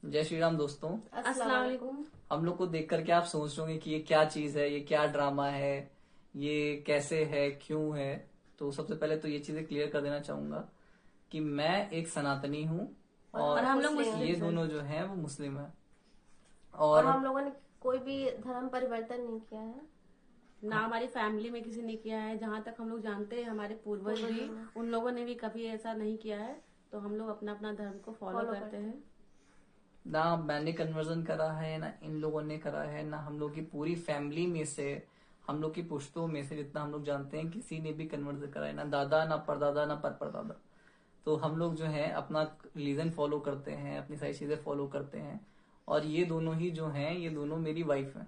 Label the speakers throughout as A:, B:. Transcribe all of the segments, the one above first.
A: जय श्री राम दोस्तों।
B: अस्सलाम वालेकुम।
A: हम लोग को देख करके आप सोच रहे होंगे कि ये क्या चीज है, ये क्या ड्रामा है, ये कैसे है, क्यों है। तो सबसे पहले तो ये चीजें क्लियर कर देना चाहूंगा कि मैं एक सनातनी हूँ
B: और हम लोग
A: ये
B: मुस्लिम
A: दोनों जो हैं वो मुस्लिम है।
B: और
A: और
B: हम लोगों ने कोई भी धर्म परिवर्तन नहीं किया है, ना हमारी फैमिली में किसी ने किया है। जहाँ तक हम लोग जानते हैं हमारे पूर्वज भी, उन लोगों ने भी कभी ऐसा नहीं किया है। तो हम लोग अपना अपना धर्म को फॉलो करते हैं।
A: ना मैंने कन्वर्जन करा है, ना इन लोगों ने करा है, ना हम लोग की पूरी फैमिली में से, हम लोग की पुश्तों में से जितना हम लोग जानते हैं किसी ने भी कन्वर्जन करा है। ना दादा, ना परदादा, ना परदादा। तो हम लोग जो है अपना रिलीजन फॉलो करते हैं, अपनी सारी चीजें फॉलो करते हैं। और ये दोनों ही जो हैं, ये दोनों मेरी वाइफ हैं।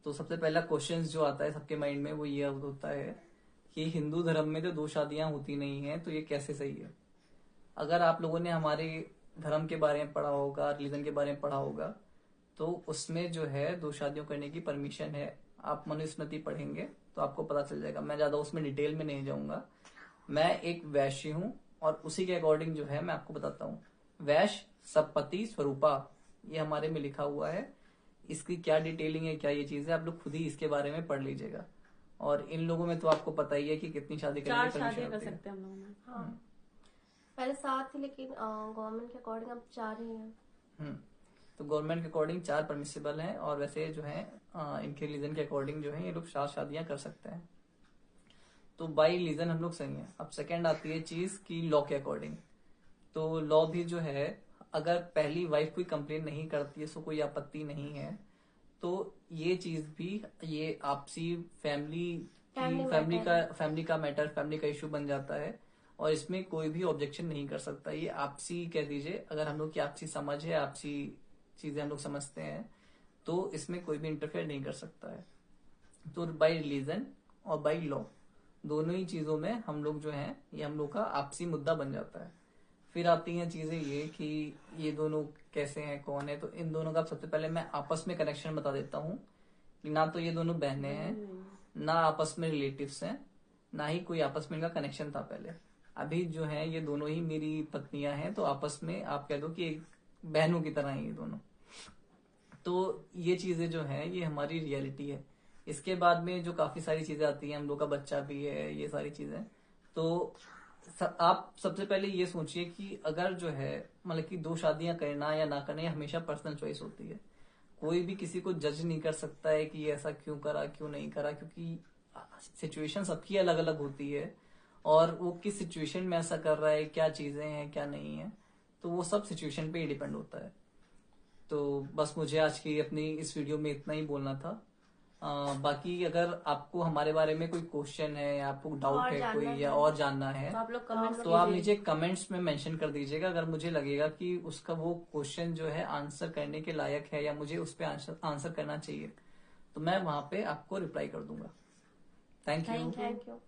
A: तो सबसे पहला क्वेश्चन जो आता है सबके माइंड में वो ये होता है कि हिंदू धर्म में तो दो शादियां होती नहीं है, तो ये कैसे सही है। अगर आप लोगों ने हमारे धर्म के बारे में पढ़ा होगा, रिलीजन के बारे में पढ़ा होगा, तो उसमें जो है दो शादियों करने की परमिशन है। आप मनुस्मृति पढ़ेंगे तो आपको पता चल जाएगा। मैं ज्यादा उसमें डिटेल में नहीं जाऊंगा। मैं एक वैश्य हूँ और उसी के अकॉर्डिंग जो है मैं आपको बताता हूँ। वैश्य सपति स्वरूपा, ये हमारे में लिखा हुआ है। इसकी क्या डिटेलिंग है, क्या ये चीज है, आप लोग खुद ही इसके बारे में पढ़ लीजिएगा। और इन लोगों में तो आपको पता ही है कि कितनी शादी करने की परमिशन
B: कर
A: होती है।
B: सकते हैं हम लोगों में। हाँ। पहले 7 थी, लेकिन गवर्नमेंट के अकॉर्डिंग अब 4 ही है।
A: तो गवर्नमेंट के अकॉर्डिंग 4 परमिसिबल हैं, और वैसे जो है इनके रिलीजन के अकॉर्डिंग जो है ये लोग 4 शादियां कर सकते हैं। तो बाई रिलीजन हम लोग सही है। अब सेकंड आती है चीज की लॉ के अकॉर्डिंग। तो लॉ भी जो है, अगर पहली वाइफ कोई कंप्लेन नहीं करती है, सो कोई आपत्ति नहीं है, तो ये चीज भी, ये आपसी फैमिली का मैटर, फैमिली का इशू बन जाता है। और इसमें कोई भी ऑब्जेक्शन नहीं कर सकता। ये आपसी कह दीजिए, अगर हम लोग की आपसी समझ है, आपसी चीजें हम लोग समझते हैं, तो इसमें कोई भी इंटरफेयर नहीं कर सकता है। तो बाई रिलीजन और बाई लॉ, दोनों ही चीजों में हम लोग जो है, ये हम लोग का आपसी मुद्दा बन जाता है। फिर आती हैं चीजें ये कि ये दोनों कैसे हैं, कौन है। तो इन दोनों का सबसे पहले मैं आपस में कनेक्शन बता देता हूँ। ना तो ये दोनों बहनें हैं, ना आपस में रिलेटिव्स हैं, ना ही कोई आपस में इनका कनेक्शन था पहले। अभी जो है ये दोनों ही मेरी पत्नियां हैं, तो आपस में आप कह दो कि एक बहनों की तरह ही ये दोनों। तो ये चीजें जो है ये हमारी रियलिटी है। इसके बाद में जो काफी सारी चीजें आती हैं, हम लोग का बच्चा भी है, ये सारी चीजें। तो आप सबसे पहले ये सोचिए कि अगर जो है, मतलब कि दो शादियां करना या ना करना, ये हमेशा पर्सनल चॉइस होती है। कोई भी किसी को जज नहीं कर सकता है कि ये ऐसा क्यों करा, क्यों नहीं करा, क्योंकि सिचुएशन सबकी अलग अलग होती है। और वो किस सिचुएशन में ऐसा कर रहा है, क्या चीजें हैं, क्या नहीं है, तो वो सब सिचुएशन पे ही डिपेंड होता है। तो बस मुझे आज की अपनी इस वीडियो में इतना ही बोलना था। बाकी अगर आपको हमारे बारे में कोई क्वेश्चन है, या आपको डाउट है कोई, या और जानना है,
B: तो आप लोग कमेंट्स
A: तो आप नीचे कमेंट्स में मेंशन कर दीजिएगा। अगर मुझे लगेगा कि उसका वो क्वेश्चन जो है आंसर करने के लायक है, या मुझे उस पर आंसर करना चाहिए, तो मैं वहां पे आपको रिप्लाई कर दूंगा। Thank you.
B: Thank you.